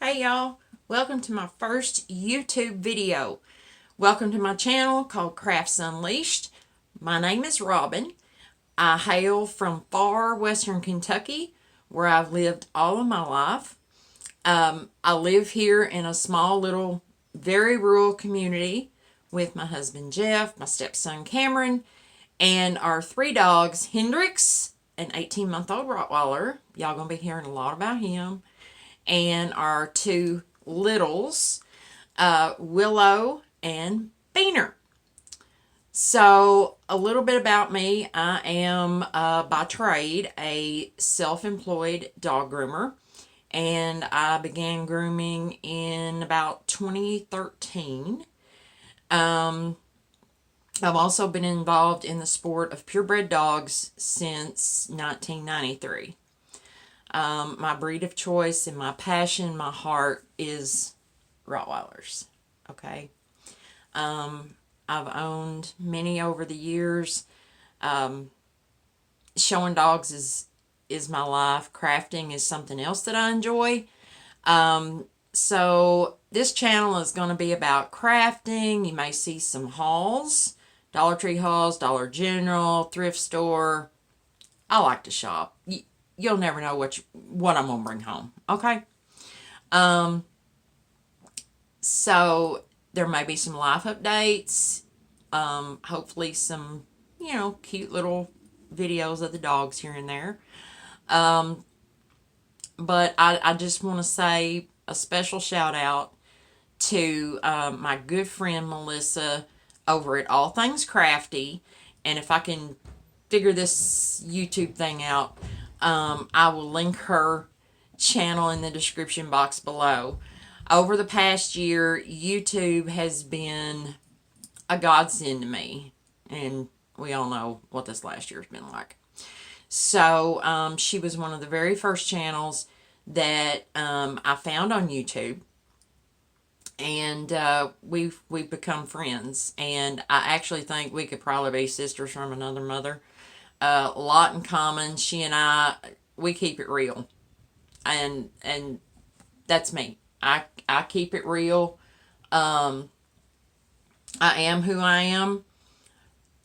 Hey y'all, welcome to my first YouTube video. Welcome to my channel called Crafts Unleashed. My name is Robin. I hail from far western Kentucky where I've lived all of my life. I live here in a small little very rural community with my husband Jeff, my stepson Cameron, and our three dogs, Hendrix, an 18-month-old Rottweiler. Y'all gonna be hearing a lot about him. And our two littles, Willow and Beaner. So, a little bit about me. I am, by trade, a self-employed dog groomer. And I began grooming in about 2013. I've also been involved in the sport of purebred dogs since 1993. My breed of choice and my passion, my heart is Rottweilers. Okay. I've owned many over the years. Showing dogs is my life. Crafting is something else that I enjoy. So this channel is going to be about crafting. You may see some hauls, Dollar Tree hauls, Dollar General, thrift store. I like to shop. You'll never know what I'm gonna bring home. Okay. So there may be some life updates. Hopefully some, cute little videos of the dogs here and there. But I just want to say a special shout out to my good friend Melissa over at All Things Crafty. And if I can figure this YouTube thing out, I will link her channel in the description box below. Over the past year, YouTube has been a godsend to me. And we all know what this last year's been like. So, she was one of the very first channels that I found on YouTube. And we've become friends. And I actually think we could probably be sisters from another mother. A lot in common. She and I, we keep it real, and that's me. I keep it real. I am who I am.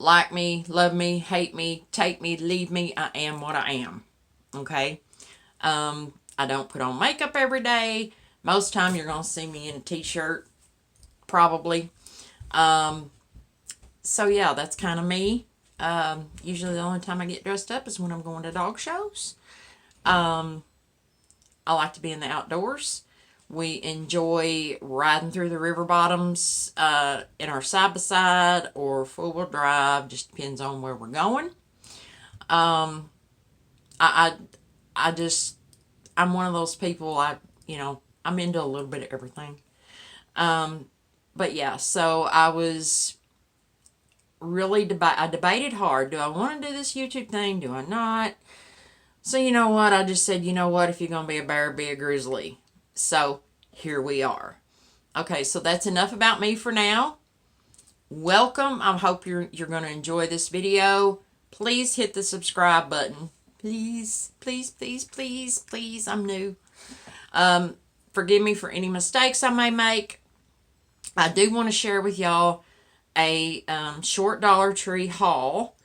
Like me, love me, hate me, take me, leave me. I am what I am. Okay. I don't put on makeup every day. Most time you're gonna see me in a t-shirt, probably. So yeah, that's kind of me. Usually the only time I get dressed up is when I'm going to dog shows. I like to be in the outdoors. We enjoy riding through the river bottoms in our side-by-side or four-wheel drive. Just depends on where we're going. I, I, I just, I'm one of those people, I'm into a little bit of everything. But yeah, so I was really I debated hard. Do I want to do this YouTube thing? Do I not? So you know what? I just said, you know what? If you're going to be a bear, be a grizzly. So here we are. Okay, so that's enough about me for now. Welcome. I hope you're going to enjoy this video. Please hit the subscribe button. Please, please, please, please, please. I'm new. Forgive me for any mistakes I may make. I do want to share with y'all a short Dollar Tree haul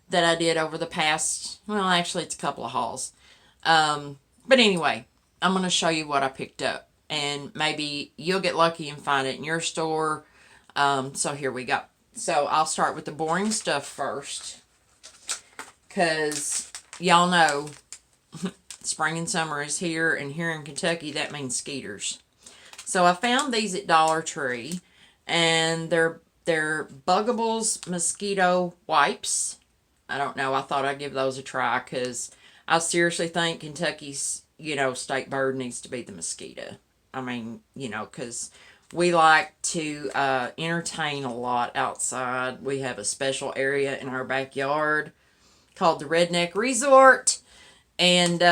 that I did over the past, well, actually it's a couple of hauls. But anyway, I'm going to show you what I picked up. And maybe you'll get lucky and find it in your store. So here we go. So I'll start with the boring stuff first. Because y'all know spring and summer is here. And here in Kentucky, that means skeeters. So I found these at Dollar Tree. And they're Buggables Mosquito wipes. I don't know. I thought I'd give those a try because I seriously think Kentucky's, state bird needs to be the mosquito. I mean, because we like to entertain a lot outside. We have a special area in our backyard called the Redneck Resort. And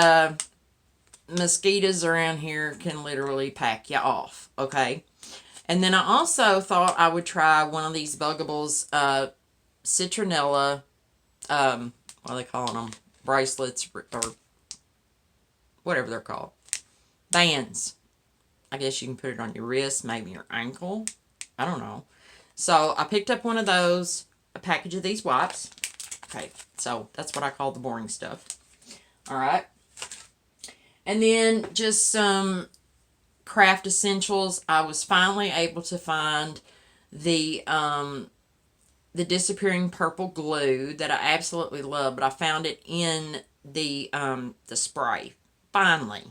mosquitoes around here can literally pack you off. Okay. And then I also thought I would try one of these Buggables citronella, what are they calling them? Bracelets or whatever they're called. Bands. I guess you can put it on your wrist, maybe your ankle. I don't know. So I picked up one of those, a package of these wipes. Okay, so that's what I call the boring stuff. All right. And then just some craft essentials. I was finally able to find the disappearing purple glue that I absolutely love, but I found it in the spray. Finally,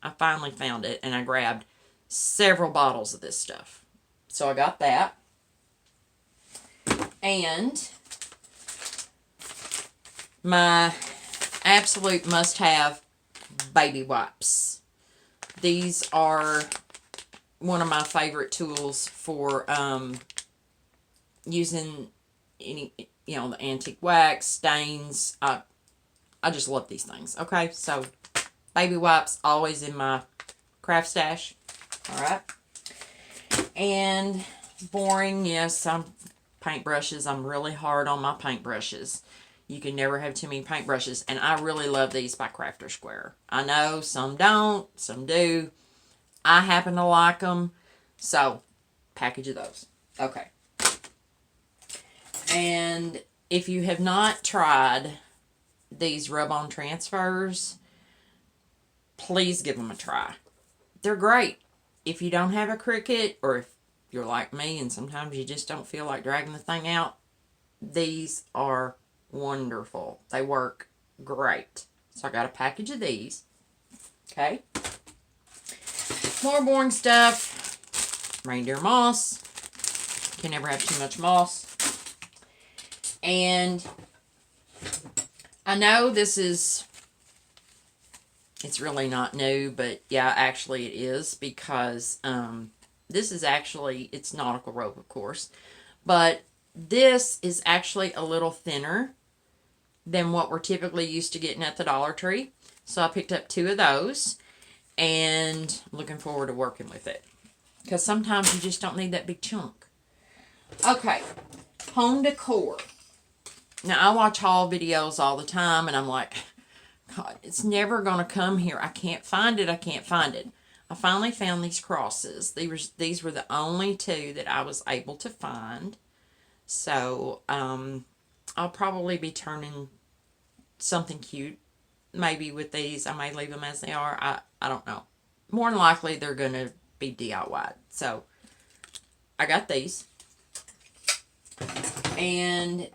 I finally found it, and I grabbed several bottles of this stuff. So I got that. And my absolute must-have baby wipes. These are one of my favorite tools for using any, the antique wax, stains. I just love these things. Okay, so baby wipes always in my craft stash. All right. And boring, yes, paintbrushes. I'm really hard on my paintbrushes. You can never have too many paintbrushes. And I really love these by Crafter Square. I know some don't, some do. I happen to like them. So, package of those. Okay. And if you have not tried these rub-on transfers, please give them a try. They're great. If you don't have a Cricut, or if you're like me and sometimes you just don't feel like dragging the thing out, these are wonderful. They work great. So I got a package of these. Okay. More boring stuff. Reindeer Moss. Can never have too much moss. And I know it's really not new, but yeah, actually it is, because this is actually, it's nautical rope, of course, but this is actually a little thinner than what we're typically used to getting at the Dollar Tree. So I picked up 2 of those, and I'm looking forward to working with it, because sometimes you just don't need that big chunk. Okay, Home Decor. Now, I watch haul videos all the time, and I'm like, God, it's never going to come here. I can't find it. I can't find it. I finally found these crosses. These were the only 2 that I was able to find. So, I'll probably be turning something cute. Maybe with these. I may leave them as they are. I don't know. More than likely, they're going to be DIY. So, I got these. And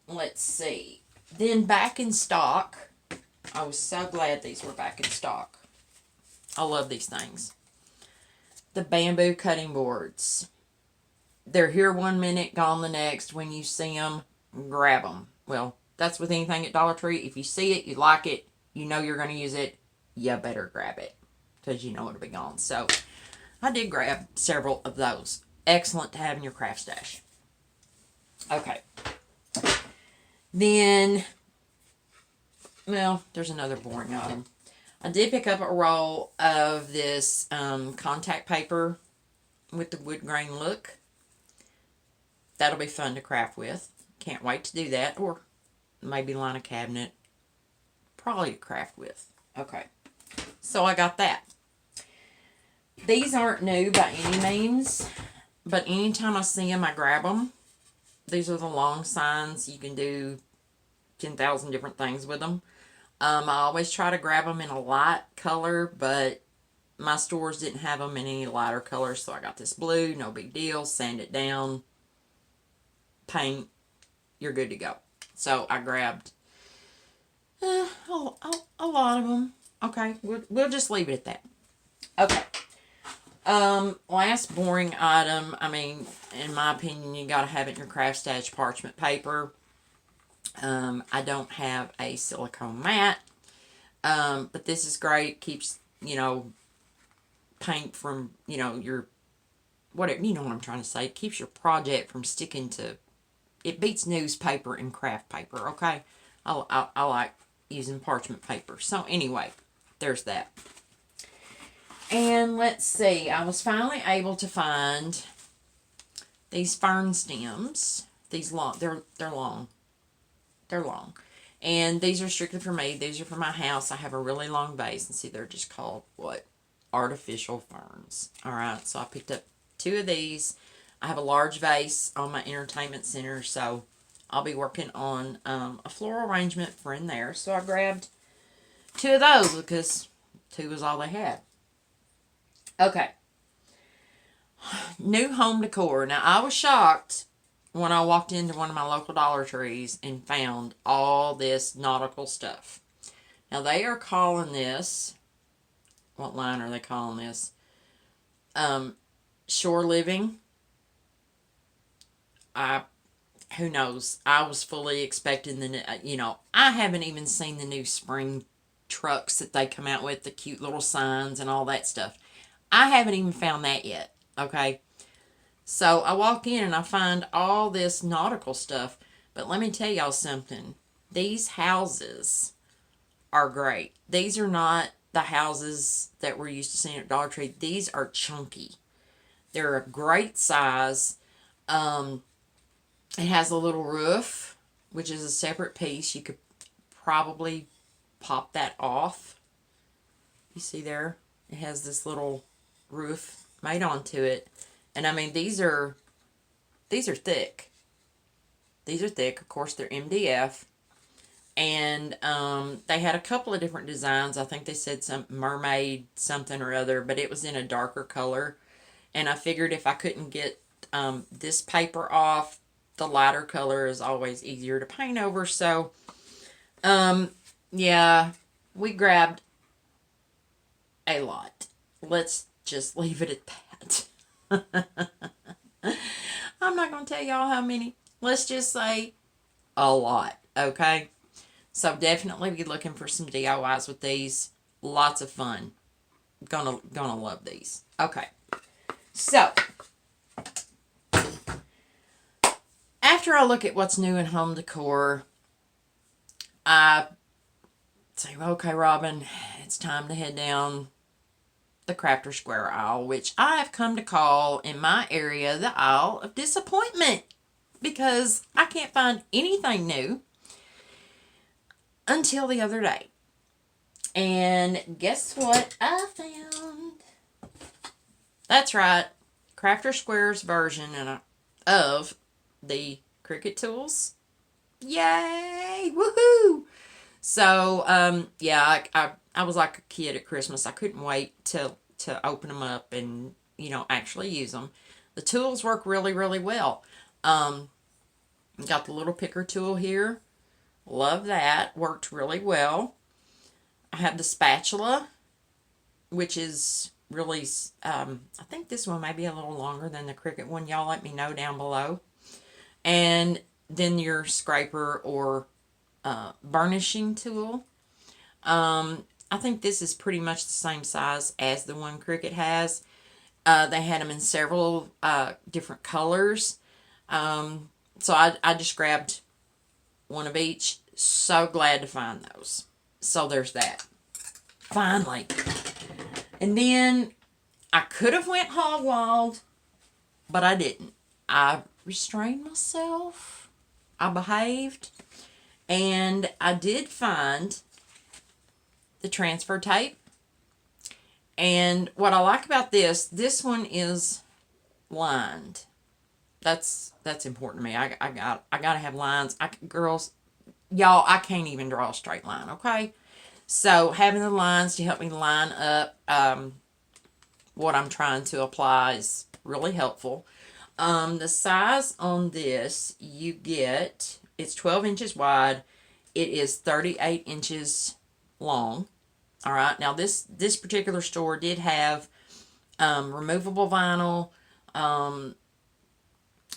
let's see. Then back in stock. I was so glad these were back in stock. I love these things. The bamboo cutting boards. They're here one minute, gone the next. When you see them, grab them. Well, that's with anything at Dollar Tree. If you see it, you like it, you know you're going to use it, you better grab it, because you know it'll be gone. So, I did grab several of those. Excellent to have in your craft stash. Okay. Then, well, there's another boring item. I did pick up a roll of this contact paper with the wood grain look. That'll be fun to craft with. Can't wait to do that. Or maybe line a cabinet. Probably to craft with. Okay. So I got that. These aren't new by any means, but anytime I see them, I grab them. These are the long signs. You can do 10,000 different things with them. I always try to grab them in a light color, but my stores didn't have them in any lighter colors, so I got this blue. No big deal. Sand it down. Paint. You're good to go. So I grabbed a lot of them. Okay, we'll just leave it at that. Okay. Last boring item. I mean, in my opinion, you gotta have it in your craft stash, parchment paper. I don't have a silicone mat. But this is great. Keeps, paint from, your, whatever, you know what I'm trying to say. It keeps your project from sticking to, it beats newspaper and craft paper, okay? I like using parchment paper. So anyway, there's that. And let's see, I was finally able to find these Fern Stems. These long, they're long. They're long. And these are strictly for me. These are for my house. I have a really long vase. And see, they're just called, what? artificial ferns. All right, so I picked up 2 of these. I have a large vase on my entertainment center, so I'll be working on a floral arrangement for in there. So I grabbed 2 of those because 2 was all they had. Okay. New home decor. Now, I was shocked when I walked into one of my local Dollar Trees and found all this nautical stuff. Now, they are calling this, what line are they calling this? Shore living. Who knows? I was fully expecting I haven't even seen the new spring trucks that they come out with, the cute little signs and all that stuff. I haven't even found that yet. Okay. So I walk in and I find all this nautical stuff. But let me tell y'all something. These houses are great. These are not the houses that we're used to seeing at Dollar Tree. These are chunky. They're a great size. It has a little roof, which is a separate piece. You could probably pop that off. You see there? It has this little roof made onto it. And I mean, these are thick. These are thick. Of course, they're MDF. And they had a couple of different designs. I think they said some mermaid something or other, but it was in a darker color. And I figured if I couldn't get this paper off, the lighter color is always easier to paint over. So, yeah, we grabbed a lot. Let's just leave it at that. I'm not going to tell y'all how many. Let's just say a lot, okay? So definitely be looking for some DIYs with these. Lots of fun. Gonna love these. Okay. So, after I look at what's new in home decor, I say, okay, Robin, it's time to head down the Crafter Square aisle, which I have come to call in my area the aisle of disappointment, because I can't find anything new until the other day. And guess what I found? That's right, Crafter Square's version of the Cricut tools. Yay! Woohoo! So, yeah, I was like a kid at Christmas. I couldn't wait to open them up and, actually use them. The tools work really, really well. Got the little picker tool here. Love that. Worked really well. I have the spatula, which is really, I think this one may be a little longer than the Cricut one. Y'all let me know down below. And then your scraper or burnishing tool. I think this is pretty much the same size as the one Cricut has. They had them in several different colors. So I just grabbed one of each. So glad to find those. So there's that. Finally. And then I could have went hog wild, but I didn't. I restrained myself. I behaved. And I did find the transfer tape. And what I like about this one is lined. That's important to me. I gotta have lines. Girls, y'all, I can't even draw a straight line, okay? So having the lines to help me line up what I'm trying to apply is really helpful. The size on this you get, it's 12 inches wide. It is 38 inches long. All right. Now this particular store did have removable vinyl,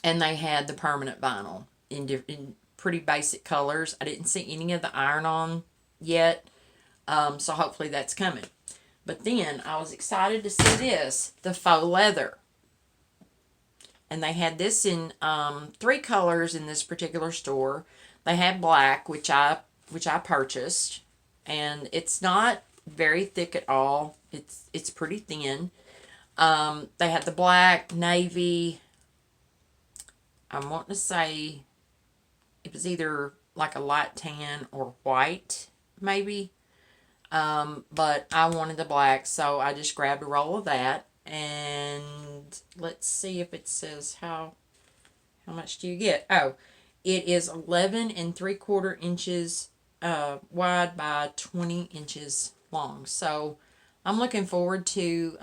and they had the permanent vinyl in pretty basic colors. I didn't see any of the iron-on yet, so hopefully that's coming. But then I was excited to see this, the faux leather. And they had this in 3 colors in this particular store. They had black, which I purchased, and it's not very thick at all. It's pretty thin. They had the black, navy. I'm wanting to say it was either like a light tan or white, maybe. But I wanted the black, so I just grabbed a roll of that. And let's see if it says how much do you get. Oh, it is 11 3/4 inches wide by 20 inches long. So I'm looking forward to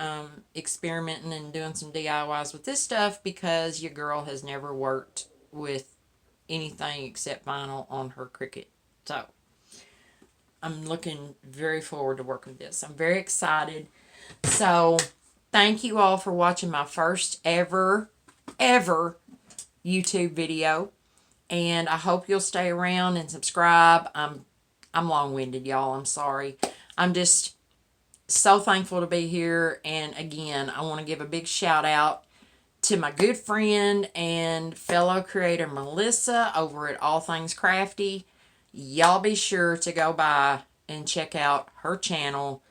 experimenting and doing some DIYs with this stuff, because your girl has never worked with anything except vinyl on her Cricut. So I'm looking very forward to working with this. I'm very excited. So thank you all for watching my first ever YouTube video. And I hope you'll stay around and subscribe. I'm long-winded, y'all. I'm sorry. I'm just so thankful to be here. And again, I want to give a big shout out to my good friend and fellow creator Melissa over at All Things Crafty. Y'all be sure to go by and check out her channel,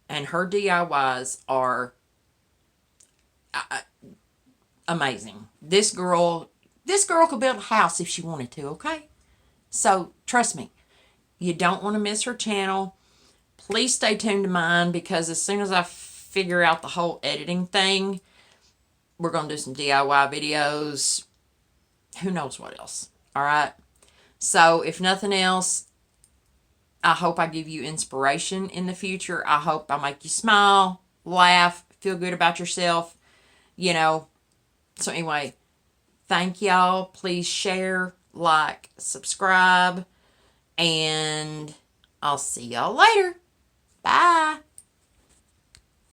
and her DIYs are amazing. This girl could build a house if she wanted to, okay? So trust me, you don't want to miss her channel. Please stay tuned to mine, because as soon as I figure out the whole editing thing, we're going to do some DIY videos. Who knows what else? All right. So if nothing else, I hope I give you inspiration in the future. I hope I make you smile, laugh, feel good about yourself, you know. So anyway, thank y'all. Please share, like, subscribe, and I'll see y'all later. Bye.